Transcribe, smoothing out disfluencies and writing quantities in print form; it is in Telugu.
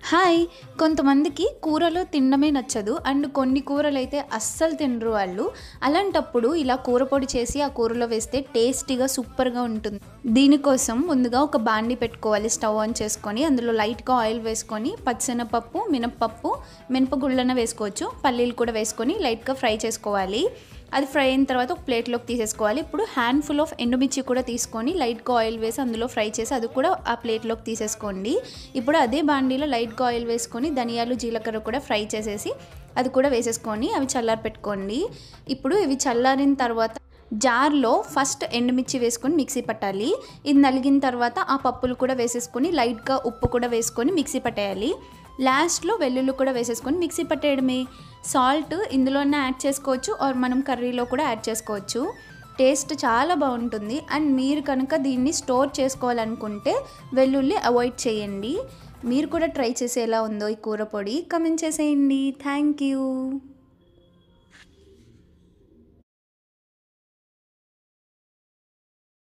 హాయ్! కొంతమందికి కూరలో తినడమే నచ్చదు. అండ్ కొన్ని కూరలైతే అస్సలు తినరు వాళ్ళు. అలాంటప్పుడు ఇలా కూర పొడి చేసి ఆ కూరలో వేస్తే టేస్టీగా సూపర్‌గా ఉంటుంది. దీనికోసం ముందుగా ఒక బాండీ పెట్టుకోవాలి. స్టవ్ ఆన్ చేసుకొని అందులో లైట్‌గా ఆయిల్ వేసుకొని పచ్చిశనగపప్పు, మినపప్పు, మినపగుళ్ళన వేసుకోవచ్చు. పల్లీలు కూడా వేసుకొని లైట్‌గా ఫ్రై చేసుకోవాలి. అది ఫ్రై అయిన తర్వాత ఒక ప్లేట్లోకి తీసేసుకోవాలి. ఇప్పుడు హ్యాండ్‌ఫుల్ ఆఫ్ ఎండుమిర్చి కూడా తీసుకొని లైట్‌గా ఆయిల్ వేసి అందులో ఫ్రై చేసి అది కూడా ఆ ప్లేట్లోకి తీసేసుకోండి. ఇప్పుడు అదే బాండీలో లైట్‌గా ఆయిల్ వేసుకొని ధనియాలు, జీలకర్ర కూడా ఫ్రై చేసేసి అది కూడా వేసేసుకొని అవి చల్లారి పెట్టుకోండి. ఇప్పుడు ఇవి చల్లారిన తర్వాత జార్లో ఫస్ట్ ఎండుమిర్చి వేసుకొని మిక్సీ పట్టాలి. ఇది నలిగిన తర్వాత ఆ పప్పులు కూడా వేసేసుకొని లైట్‌గా ఉప్పు కూడా వేసుకొని మిక్సీ పట్టేయాలి. లాస్ట్లో వెల్లుల్లి కూడా వేసేసుకొని మిక్సీ పట్టేయడమే. సాల్ట్ ఇందులోనే యాడ్ చేసుకోవచ్చు ఆర్ మనం కర్రీలో కూడా యాడ్ చేసుకోవచ్చు. టేస్ట్ చాలా బాగుంటుంది. అండ్ మీరు కనుక దీన్ని స్టోర్ చేసుకోవాలనుకుంటే వెల్లుల్లి అవాయిడ్ చేయండి. మీరు కూడా ట్రై చేసి ఎలా ఉందో ఈ కూర పొడి కామెంట్ చేసేయండి. Thank you.